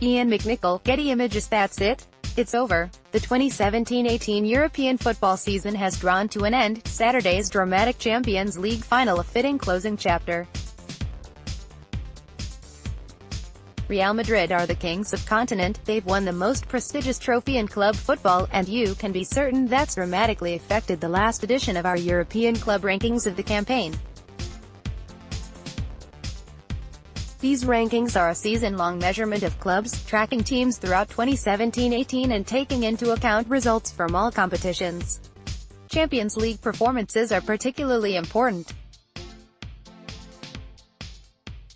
Ian MacNicol, Getty Images. That's it. It's over. The 2017-18 European football season has drawn to an end. Saturday's dramatic Champions League final, a fitting closing chapter. Real Madrid are the kings of continent. They've won the most prestigious trophy in club football, and you can be certain that's dramatically affected the last edition of our European club rankings of the campaign. These rankings are a season-long measurement of clubs, tracking teams throughout 2017-18 and taking into account results from all competitions. Champions League performances are particularly important.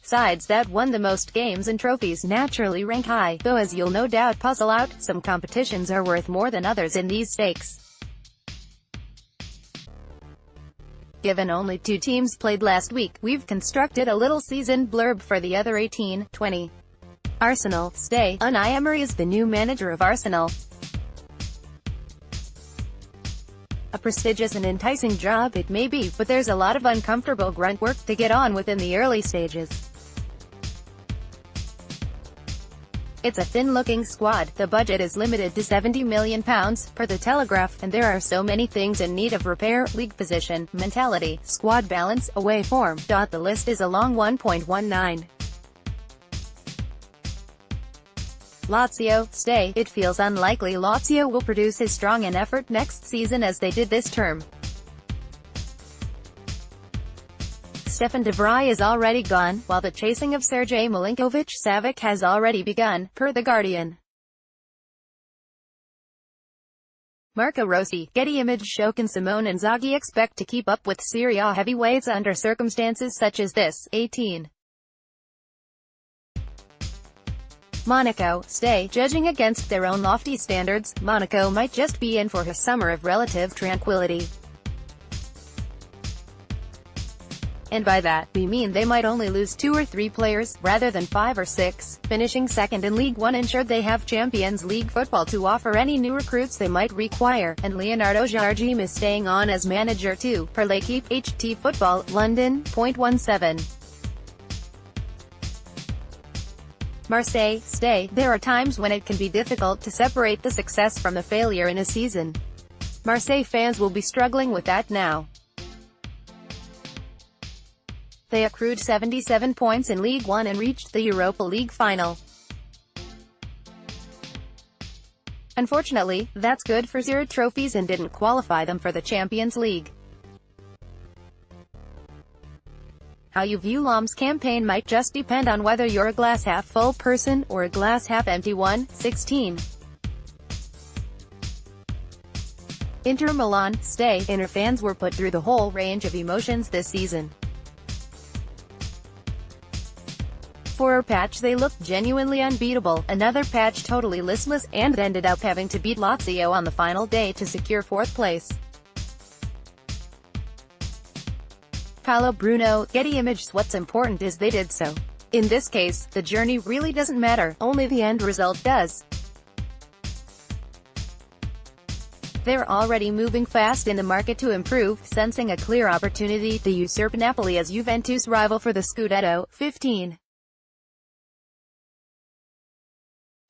Sides that won the most games and trophies naturally rank high, though as you'll no doubt puzzle out, some competitions are worth more than others in these stakes. Given only 2 teams played last week, we've constructed a little season blurb for the other 18, 20. Arsenal, stay. Unai Emery is the new manager of Arsenal. A prestigious and enticing job it may be, but there's a lot of uncomfortable grunt work to get on with in the early stages. It's a thin-looking squad, the budget is limited to £70 million, per The Telegraph, and there are so many things in need of repair: league position, mentality, squad balance, away form. The list is a long 1.19. Lazio, stay. It feels unlikely Lazio will produce as strong an effort next season as they did this term. Stefan de Vrij is already gone, while the chasing of Sergej Milinkovic-Savic has already begun, per The Guardian. Marco Rossi, Getty Image. Shokin Simone Inzaghi expect to keep up with Serie A heavyweights under circumstances such as this. 18. Monaco, stay. Judging against their own lofty standards, Monaco might just be in for a summer of relative tranquility. And by that, we mean they might only lose 2 or 3 players, rather than 5 or 6. Finishing second in League One ensured they have Champions League football to offer any new recruits they might require, and Leonardo Jardim is staying on as manager too, per L'Équipe. HT Football, London. 17. Marseille, stay. There are times when it can be difficult to separate the success from the failure in a season. Marseille fans will be struggling with that now. They accrued 77 points in League One and reached the Europa League final. Unfortunately, that's good for 0 trophies and didn't qualify them for the Champions League. How you view Lom's campaign might just depend on whether you're a glass-half-full person, or a glass-half-empty one. 16. Inter Milan, stay. Inter fans were put through the whole range of emotions this season. For a patch they looked genuinely unbeatable, another patch totally listless, and ended up having to beat Lazio on the final day to secure 4th place. Paulo Bruno, Getty Images. What's important is they did so. In this case, the journey really doesn't matter, only the end result does. They're already moving fast in the market to improve, sensing a clear opportunity to usurp Napoli as Juventus' rival for the Scudetto. 15.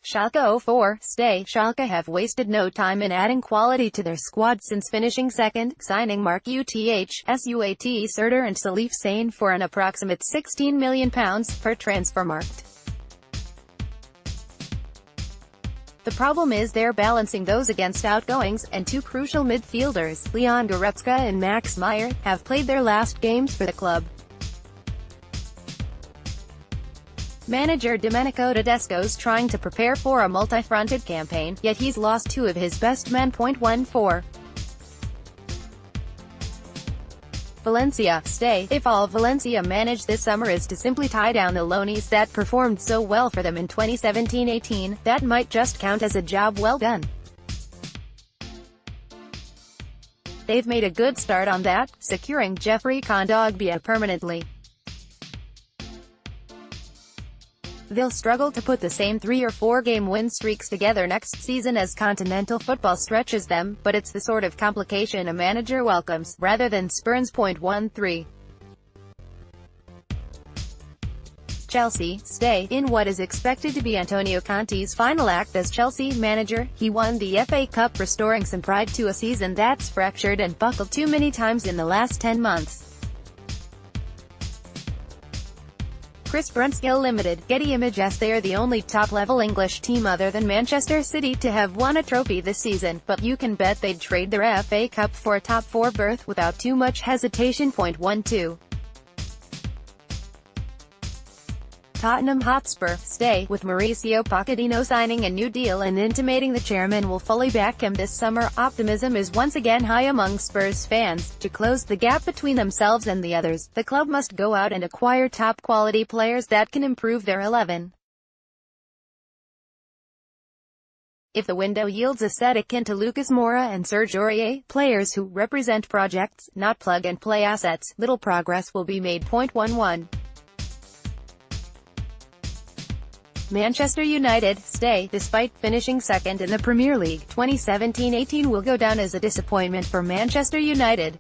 Schalke 04, stay. Schalke have wasted no time in adding quality to their squad since finishing second, signing Mark Suat, Serter and Salif Sane for an approximate £16 million, per Transfermarkt. The problem is they're balancing those against outgoings, and 2 crucial midfielders, Leon Goretzka and Max Meyer, have played their last games for the club. Manager Domenico Tedesco's trying to prepare for a multi-fronted campaign, yet he's lost 2 of his best men. 14. Valencia, stay. If all Valencia manage this summer is to simply tie down the loanies that performed so well for them in 2017-18, that might just count as a job well done. They've made a good start on that, securing Jeffrey Kondogbia permanently. They'll struggle to put the same 3 or 4 game win streaks together next season as continental football stretches them, but it's the sort of complication a manager welcomes, rather than spurns. 13. Chelsea, stay. In what is expected to be Antonio Conte's final act as Chelsea manager, he won the FA Cup, restoring some pride to a season that's fractured and buckled too many times in the last 10 months. Chris Brunskill Limited, Getty ImagesThat. They are the only top-level English team other than Manchester City to have won a trophy this season, but you can bet they'd trade their FA Cup for a top 4 berth without too much hesitation. 12. Tottenham Hotspur, stay. With Mauricio Pochettino signing a new deal and intimating the chairman will fully back him this summer, optimism is once again high among Spurs fans. To close the gap between themselves and the others, the club must go out and acquire top-quality players that can improve their 11. If the window yields a set akin to Lucas Moura and Serge Aurier, players who represent projects, not plug-and-play assets, little progress will be made. 11. Manchester United, stay. Despite finishing second in the Premier League, 2017-18 will go down as a disappointment for Manchester United.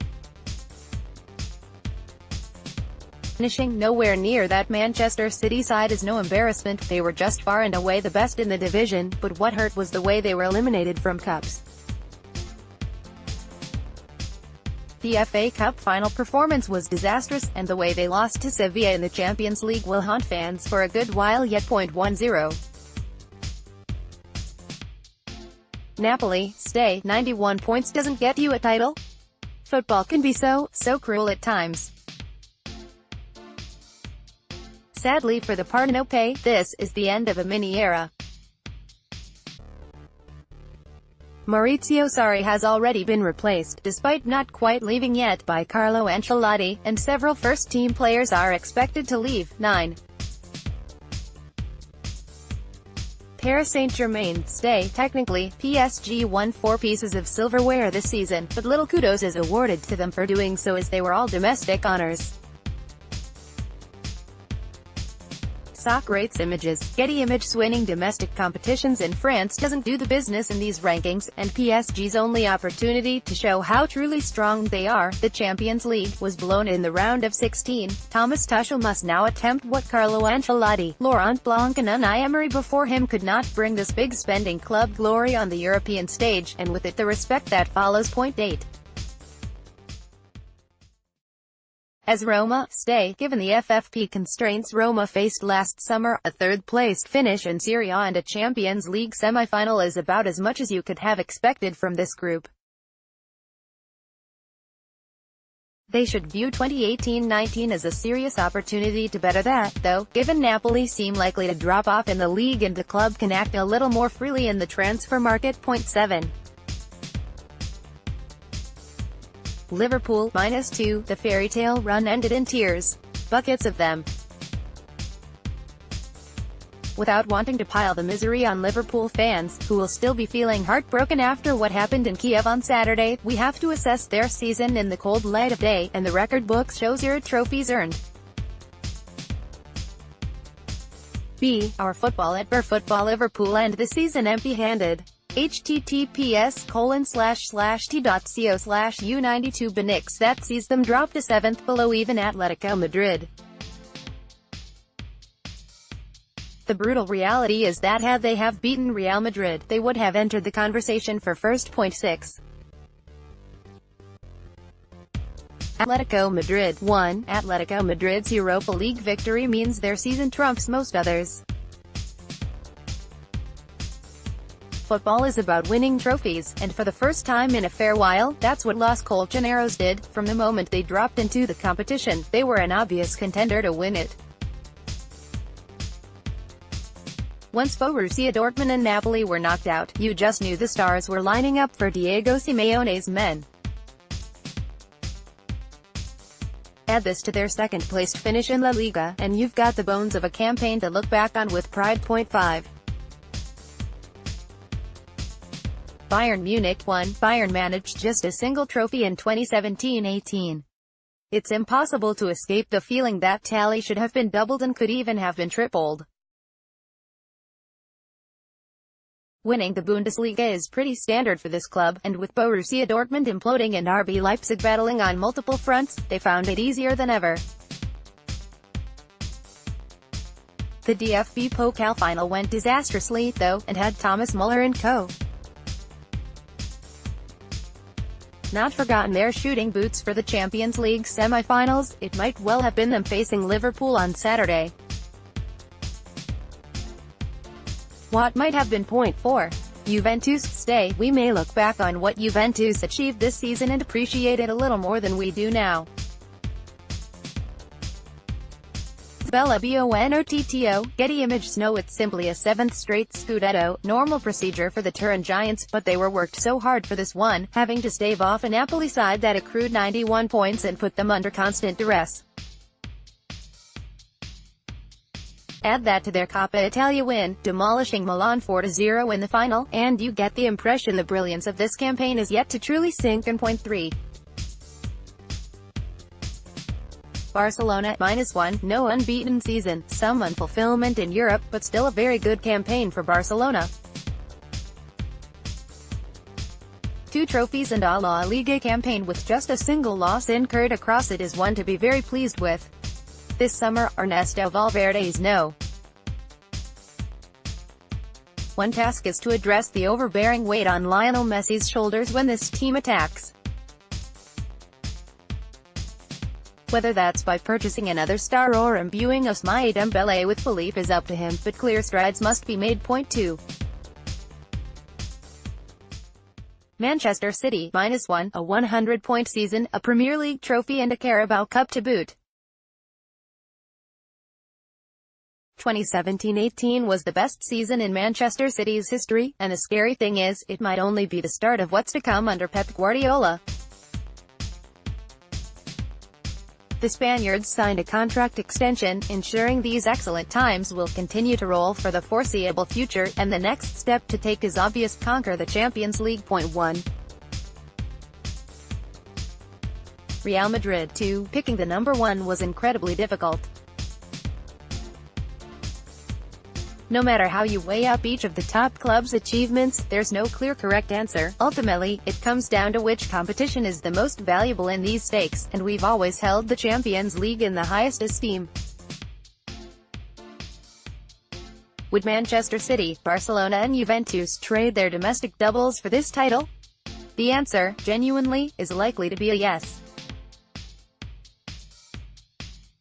Finishing nowhere near that Manchester City side is no embarrassment. They were just far and away the best in the division, but what hurt was the way they were eliminated from cups. The FA Cup final performance was disastrous, and the way they lost to Sevilla in the Champions League will haunt fans for a good while yet. 10. Napoli, stay. 91 points doesn't get you a title? Football can be so cruel at times. Sadly for the Partenopei, this is the end of a mini-era. Maurizio Sarri has already been replaced, despite not quite leaving yet, by Carlo Ancelotti, and several first-team players are expected to leave. 9. Paris Saint-Germain, stay. Technically, PSG won 4 pieces of silverware this season, but little kudos is awarded to them for doing so as they were all domestic honors. Socrates Images, Getty ImagesThat. Winning domestic competitions in France doesn't do the business in these rankings, and PSG's only opportunity to show how truly strong they are, the Champions League, was blown in the round of 16. Thomas Tuchel must now attempt what Carlo Ancelotti, Laurent Blanc and Unai Emery before him could not: bring this big spending club glory on the European stage, and with it the respect that follows. 8. As Roma, stay. Given the FFP constraints Roma faced last summer, a third-placed finish in Serie A and a Champions League semi-final is about as much as you could have expected from this group. They should view 2018-19 as a serious opportunity to better that, though, given Napoli seem likely to drop off in the league and the club can act a little more freely in the transfer market. 7. Liverpool, -2, the fairy tale run ended in tears. Buckets of them. Without wanting to pile the misery on Liverpool fans, who will still be feeling heartbroken after what happened in Kiev on Saturday, we have to assess their season in the cold light of day, and the record book shows your trophies earned. B. Our football at Football Liverpool end the season empty-handed. https://t.co/U92 Benix that sees them drop to 7th below even Atletico Madrid. The brutal reality is that had they have beaten Real Madrid, they would have entered the conversation for first. 6. Atletico Madrid 1. Atletico Madrid's Europa League victory means their season trumps most others. Football is about winning trophies, and for the first time in a fair while, that's what Los Colchoneros did. From the moment they dropped into the competition, they were an obvious contender to win it. Once Borussia Dortmund and Napoli were knocked out, you just knew the stars were lining up for Diego Simeone's men. Add this to their second-placed finish in La Liga, and you've got the bones of a campaign to look back on with pride. 5. Bayern Munich 1. Bayern managed just a single trophy in 2017-18. It's impossible to escape the feeling that tally should have been doubled and could even have been tripled. Winning the Bundesliga is pretty standard for this club, and with Borussia Dortmund imploding and RB Leipzig battling on multiple fronts, they found it easier than ever. The DFB Pokal final went disastrously, though, and had Thomas Muller and co. not forgotten their shooting boots for the Champions League semi-finals. It might well have been them facing Liverpool on Saturday. What might have been point for Juventus' stay? We may look back on what Juventus achieved this season and appreciate it a little more than we do now. Bella Bonotto, Getty Images. No, it's simply a 7th straight Scudetto, normal procedure for the Turin Giants, but they were worked so hard for this one, having to stave off a Napoli side that accrued 91 points and put them under constant duress. Add that to their Coppa Italia win, demolishing Milan 4-0 in the final, and you get the impression the brilliance of this campaign is yet to truly sink in. Point 3. Barcelona, -1, no unbeaten season, some unfulfillment in Europe, but still a very good campaign for Barcelona. 2 trophies and a La Liga campaign with just a single loss incurred across it is one to be very pleased with. This summer, Ernesto Valverde's no. One task is to address the overbearing weight on Lionel Messi's shoulders when this team attacks. Whether that's by purchasing another star or imbuing Ousmane Dembele with belief is up to him, but clear strides must be made. Point 2. Manchester City, -1, a 100-point season, a Premier League trophy and a Carabao Cup to boot. 2017-18 was the best season in Manchester City's history, and the scary thing is, it might only be the start of what's to come under Pep Guardiola. The Spaniards signed a contract extension, ensuring these excellent times will continue to roll for the foreseeable future, and the next step to take is obvious: conquer the Champions League. Point 1. Real Madrid 2. Picking the number 1 was incredibly difficult. No matter how you weigh up each of the top clubs' achievements, there's no clear correct answer. Ultimately, it comes down to which competition is the most valuable in these stakes, and we've always held the Champions League in the highest esteem. Would Manchester City, Barcelona and Juventus trade their domestic doubles for this title? The answer, genuinely, is likely to be a yes.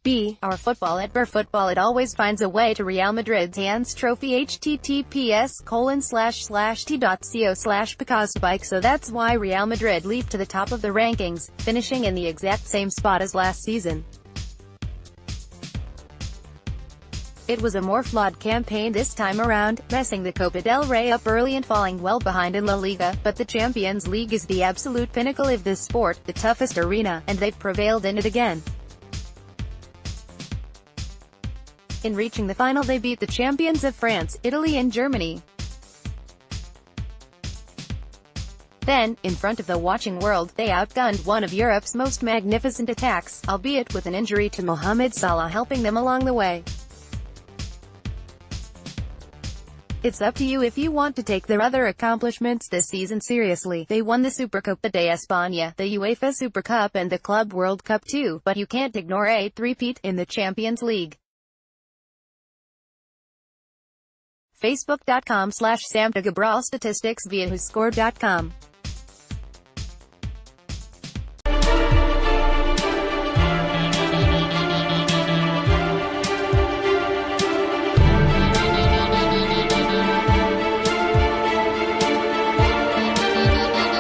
B. Our football at BurFootball. It always finds a way to Real Madrid's hands. Trophy https://t.co/because-bike. So that's why Real Madrid leaped to the top of the rankings, finishing in the exact same spot as last season. It was a more flawed campaign this time around, messing the Copa del Rey up early and falling well behind in La Liga, but the Champions League is the absolute pinnacle of this sport, the toughest arena, and they've prevailed in it again. In reaching the final they beat the champions of France, Italy and Germany. Then, in front of the watching world, they outgunned one of Europe's most magnificent attacks, albeit with an injury to Mohamed Salah helping them along the way. It's up to you if you want to take their other accomplishments this season seriously. They won the Supercopa de España, the UEFA Super Cup and the Club World Cup too, but you can't ignore a three-peat in the Champions League. Facebook.com/SamToGabral statistics via WhoScored.com